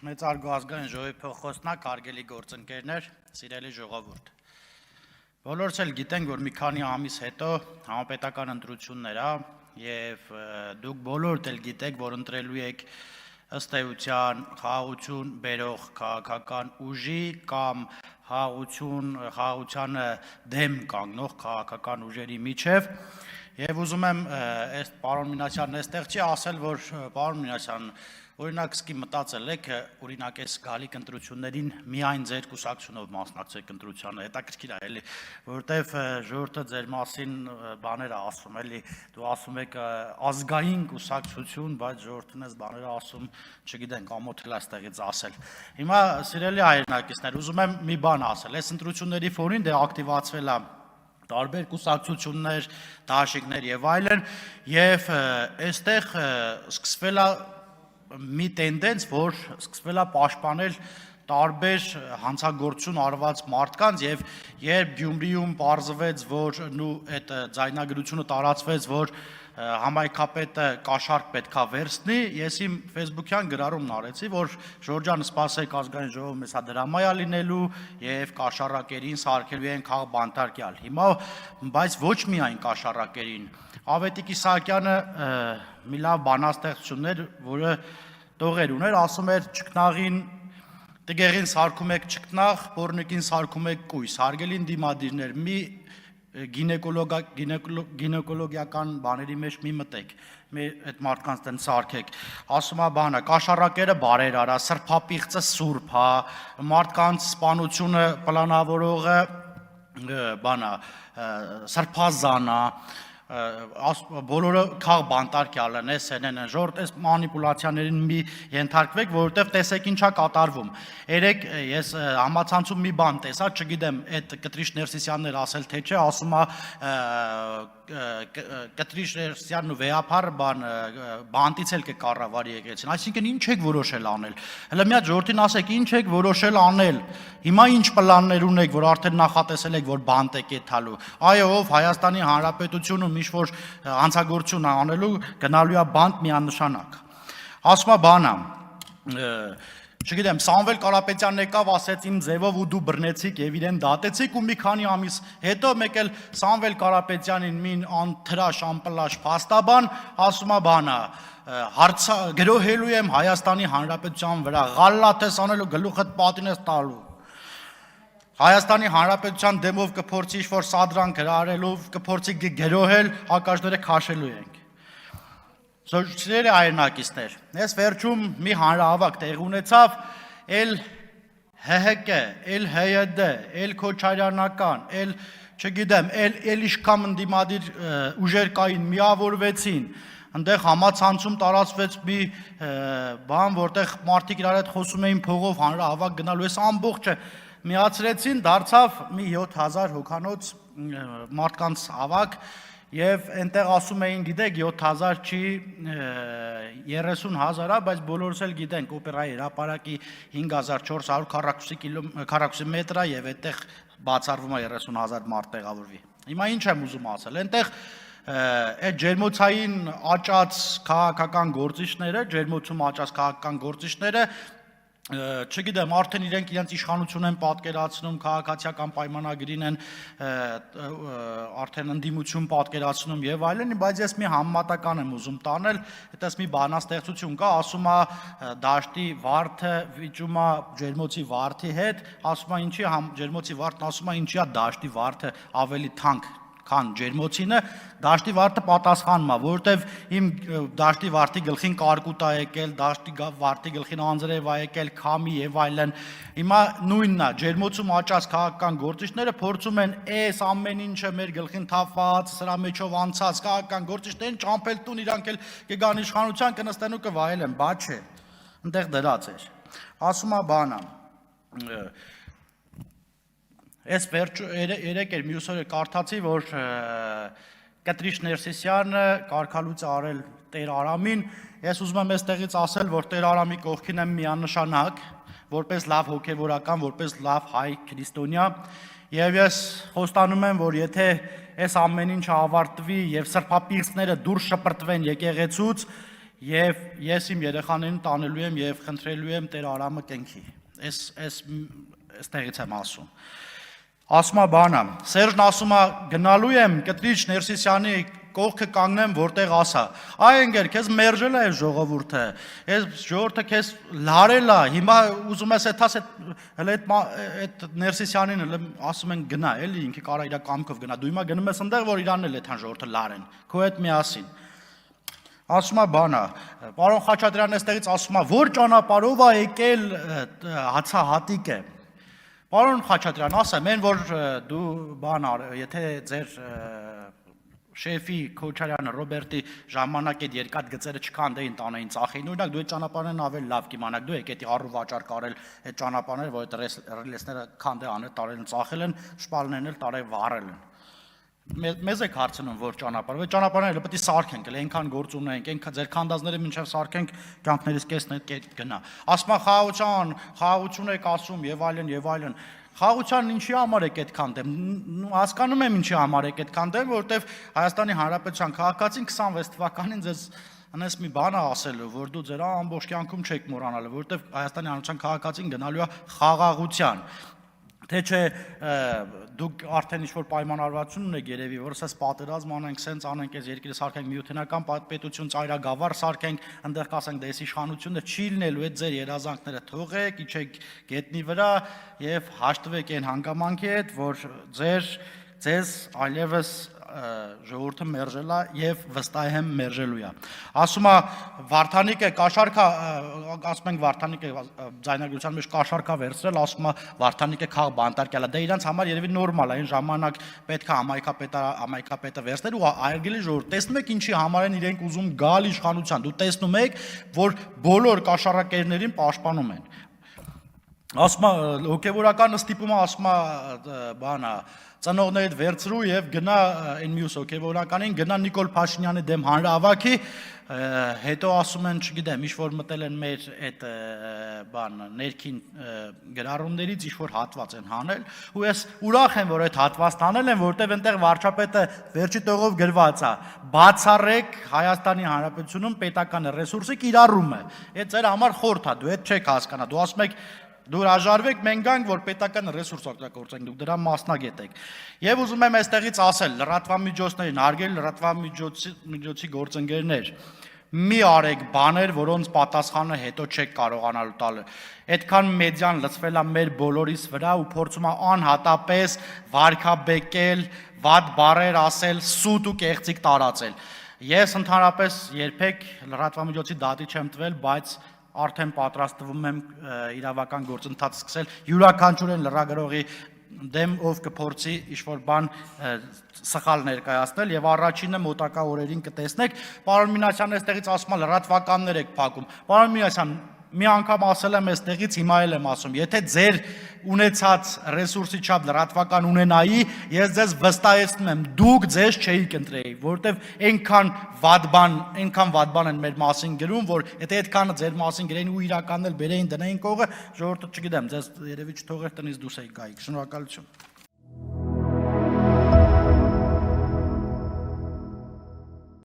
Մեծարգո ազգային ժողովի փոխխոսնակ, հարգելի գործընկերներ, սիրելի ժողովուրդ։ Բոլորս էլ գիտենք, որ մի քանի ամիս հետո համապետական ընտրություններ ա, եւ դուք բոլորդ էլ գիտեք, որ ընտրելու եք ըստ էության խաղաղություն բերող քաղաքական ուժի կամ խաղաղությանը դեմ կանգնող քաղաքական ուժերի միջև։ Եվ ուզում եմ այս պարոն Մինասյանն այստեղ չի ասել, որ պարոն Մինասյան, օրինակ սկի մտածել եք, օրինակ այս գալիք ընտրություններին միայն ձեր կուսակցությունով մասնակցեք ընտրությանը, հետաքրքիր է էլի, որովհետև ժողովուրդը ձեր մասին բաներ է ասում, էլի, դու ասում եք ազգային կուսակցություն, բայց ժողովուրդն այս բաները ասում, չգիտենք, ամոթ էլ այստեղից ասել։ Հիմա սիրելի հայրենակիցներ, ուզում եմ մի բան ասել, այս ընտրությունների ֆոնին դե ակտիվացվել է տարբեր կուսակցություններ, դաշինքներ եւ այլն, եւ այստեղ սկսվել է մի տենդենս, որ սկսվել է պաշտպանել տարբեր հանցագործություն արված մարդկանց եւ երբ Գյումրիում պարզվեց, որ այդ ձայնագրությունը տարածվեց, որ համայնքապետը կաշառք պետքա վերցնի, ես իմ Facebook-յան գրառումն արեցի, որ Ժորժան սպասեք ազգային ժողով մեզ դրամայա լինելու եւ կաշառակերին սարքելու են խաղ բանտարկյալ։ Հիմա բայց ոչ միայն կաշառակերին, Ավետիք Իսահակյանը մի լավ բանաստեղծություն էր, որը տողեր ուներ, ասում էր ճկնաղին տգեղին սարքում եք ճկնաղ, պոռնիկին սարքում եք կույս, հարգելին դիմադիրներ, մի գինեկոլոգիական բաների մեջ մի մտեք, մի այդ մարդկանց դեն սարքեք, ասում է բանը, կաշառակերը բարեր արա, սրբապիղծը սուրբ հա, մարդկանց սպանությունը պլանավորողը բանա, սրբազանա, բոլորը խաղ բանտարկյալ են, են, ժողովուրդ այս մանիպուլացիաներին մի ենթարկվեք, որովհետև տեսեք ինչա կատարվում։ Երեք ես համացանցում մի բան տեսա, չգիտեմ, այդ Կտրիշ Ներսիսյանն ասել թե չէ, ասում է Կտրիշ Ներսիսյանն ու վեհափառը բանտից էլ կկառավարի եկեղեցին, այսինքն ինչ եք որոշել անել։ Հələ մի հատ ժողովրդին ասեք, ինչ եք որոշել անել։ Հիմա ինչ պլաններ ունեք, որ արդեն նախատեսել եք, որ բանտ եք եթալու։ Այո, ով Հայաստանի Հանրապետությունում ինչ-որ հանցագործություն անելու գնալու է բանտ միանշանակ։ Ասում է բանա, չգիտեմ, Սամվել Կարապետյանն եկավ, ասեց իմ ձևով ու դու բռնեցիք եւ իրեն դատեցիք ու մի քանի ամիս հետո մեկ էլ Սամվել Կարապետյանին մին անթրաշ անպլաշ փաստաբան, ասում է բանա, գրոհելու եմ Հայաստանի Հանրապետության վրա, ղալլաթ ես անելու գլուխդ պատին ես տալու։ Հայաստանի Հանրապետության դեմով կփորձի ինչ-որ սադրանք հրահարելով, կփորձի գրոհել, հակաշները քաշելու ենք։ Սիրելի հայրենակիցներ, ես վերջում մի հանրահավաք տեղի ունեցավ, էլ ՀՀԿ, էլ ՀՅԴ, էլ Քոչարյանական, էլ չգիտեմ, էլ իշքամ ընդդիմադիր ուժեր կային, միավորվեցին, այնտեղ համացանցում տարածվեց մի բան, որտեղ մարդիկ իրար հետ խոսում էին փողով հանրահավաք գնալու, ես ամբողջը միացրեցին, դարձավ մի 7000 հոգանոց մարդկանց հավաք եւ այնտեղ ասում էին, գիտեք, 7000 չի 30000 է, բայց բոլորս էլ գիտենք, օպերայի հրապարակի 5400 քառակուսի մետր է եւ այդտեղ բացառվում է 30000 մարդ տեղավորվի։ Հիմա ինչ եմ ուզում ասել, այնտեղ այդ ջերմոցային աճած քաղաքական գործիչները, չգիտեմ, արդեն իրենք իրենց իշխանություն են պատկերացնում, քաղաքացիական պայմանագրին են արդեն ընդդիմություն պատկերացնում եւ այլն, բայց ես մի համեմատական եմ ուզում տանել, այդպես մի բանաստեղծություն կա, ասում է դաշտի վարդը վիճում է ջերմոցի վարդի հետ, ասում է ինչի ջերմոցի վարդն ասում է ինչի է դաշտի վարդը ավելի թանկ քան ջերմոցինը, դաշտի վարդը պատասխանում է, որովհետև իմ դաշտի վարդի գլխին կարկուտ է եկել, դաշտի վարդի գլխին անձրև է եկել, քամի եւ այլն։ Հիմա նույնն է, ջերմոցում աճած քաղաքական գործիչները փորձում են այս ամեն ինչը մեր գլխին թափված, սրա մեջով անցած քաղաքական գործիչներին ճամփել տուն, իրանք էլ կգան իշխանության, կնստեն ու կվայելեն, բա չէ։ Այնտեղ դրած էր։ Ասում է բանա Ես երեք էր մյուս օրը կարդացի, որ Կտրիշ Ներսիսյանը կարգալույծ արել Տեր Արամին, ես ուզում եմ այստեղից ասել, որ Տեր Արամի կողքին եմ միանշանակ, որպես լավ հոգևորական, որպես լավ հայ քրիստոնյա, եւ ես խոստանում եմ, որ եթե այս ամեն ինչը ավարտվի եւ սրբապիղծները դուրս շպրտվեն եկեղեցուց, եւ ես իմ երեխաներին տանելու եմ եւ խնդրելու եմ Տեր Արամը կենքի։ Այստեղից եմ ասում։ Ասում է բանը, Սերժն ասում է գնալու եմ Կտրիչ Ներսիսյանի կողքը կանգնեմ, որտեղ ասա։ Այ ընկեր, քեզ մերժել է ժողովուրդը։ Այս ժողովուրդը քեզ լարել է։ Հիմա ուզում ես հələ այդ Ներսիսյանին հələ ասում են գնա, էլի ինքը կարա իր կամքով գնա։ Դու հիմա գնում ես այնտեղ, որ իրանն էլ այդքան ժողովուրդը լարեն։ Քո հետ միասին։ Ասում է բանը, պարոն Խաչատրյանն այստեղից ասում է, որ ճանապարհով է եկել հացահատիկը։ Պարոն Խաչատրյան, ասեմ, այն որ դու բան եթե ձեր շեֆի Քոչարյանը Ռոբերտի ժամանակ այդ երկաթ գծերը չքանդեին տանեին ծախեին, օրինակ դու այդ ճանապարհներն ավելի լավ կիմանաք, դու եկեք առու վաճառ կարել այդ ճանապարհները, որ այդ ռելեսները քանդե անել, տարել են ծախել են, շպալներն էլ տարել վառել են։ Մեզ եք հարցնում, որ ճանապարհ, ወይ ճանապարհները պետք է սարքենք, այնքան գործ ունենք, այնքան ձեր քանդածները մինչև սարքենք, կյանքներից կեսն այդ գնա։ Ասում է խաղաղություն եք ասում եւ այլն եւ այլն։ Խաղաղության ինչի համար եք այդքան դեմ։ Հասկանում եմ ինչի համար եք այդքան դեմ, որովհետեւ Հայաստանի Հանրապետության քաղաքացին 26 թվականին ձեզ անես մի բան ասելու, որ դու ձեր ամբողջ կյանքում չեք մոռանալու, որովհետեւ Հայաստանի Հանրապետության քաղաքացին գնալու է խաղաղության։ Թե չէ դուք արդեն ինչ-որ պայմանավորվածություն ունեք երևի, որ ասես պատերազմ անենք, սենց անենք, այս երկիրը սարքենք միութենական պետություն, ծայրագավառ սարքենք, այնտեղ կասենք դե այս իշխանությունը չի լինելու, այդ ձեր երազանքները թողեք, իջեք գետնի վրա եւ հաշտվեք այն հանգամանքի հետ, որ ձեզ այլևս ժողովուրդը մերժել է եւ վստահ եմ մերժելու է։ Ասում է Վարդանիկը կաշառքա, ասում ենք Վարդանիկը ձայնագրության մեջ կաշառքա վերցրել, ասում է Վարդանիկը քաղ բանտարկել է։ Դե իրանց համար երևի նորմալ է, այն ժամանակ պետք է համայնքապետը վերցնել ու արգելի ժողովուրդ։ Տեսնում եք ինչի համար են իրենք ուզում գալ իշխանության։ Դու տեսնում եք, որ բոլոր կաշառակերներին պաշտպանում են։ Ասում է հոգեվորական ստիպումը, ասում է բանա ծնողներիդ վերցրու եւ գնա այն մյուս հոգեվորականին, գնա Նիկոլ Փաշինյանի դեմ հանրահավաքի, հետո ասում են, չգիտեմ, ինչ որ մտել են մեր այդ բան ներքին գրառումներից ինչ որ հատված են հանել, ու ես ուրախ եմ, որ այդ հատվածն անել են, որտեղ այնտեղ վարչապետը վերջի տողով գրված է. բացառեք Հայաստանի Հանրապետությունում պետական ռեսուրսի կիրառումը։ Այդ ձեր համար խորհուրդ է, դու այդ չեք հասկանա, դու ասում եք դու հրաժարվեք, մենք գանք, որ պետական ռեսուրս օգտագործենք, դուք դրա մասնագետ եք։ Եվ ուզում եմ այստեղից ասել լրատվամիջոցներին, հարգելի լրատվամիջոցի գործընկերներ, մի արեք բաներ, որոնց պատասխանը հետո չեք կարողանալու տալ։ Այդքան մեդիան լցվել է մեր բոլորիս վրա ու փորձում է անհատապես վարկաբեկել, վատ բառեր ասել, սուտ ու կեղծիք տարածել։ Ես ընդհանրապես երբեք լրատվամիջոցի դատի չեմ տվել, բայց արդեն պատրաստվում եմ իրավական գործընթաց սկսել յուրաքանչյուրին լրագրողի դեմ ով կփորձի ինչ-որ բան սխալ ներկայացնել եւ առաջինը մոտակա օրերին կտեսնեք։ Պարոն Մինասյանն այստեղից ասում է լրատվականներ եք փակում։ Պարոն Մինասյան, մի անգամ ասել եմ այստեղից, հիմա էլ եմ ասում, եթե ձեր ունեցած ռեսուրսի չափ լրատվական ունենայի, ես ձեզ վստահեցնում եմ, դուք ձեզ չէիք ընտրեի, որովհետև այնքան վատ բան են մեր մասին գրում, որ եթե այդքանը ձեր մասին գրեին ու իրականն էլ բերեին դնեին կողը, ժողովուրդը չգիտեմ, ձեզ երևի չթողեր տնից դուրս եք գայիք։ Շնորհակալություն։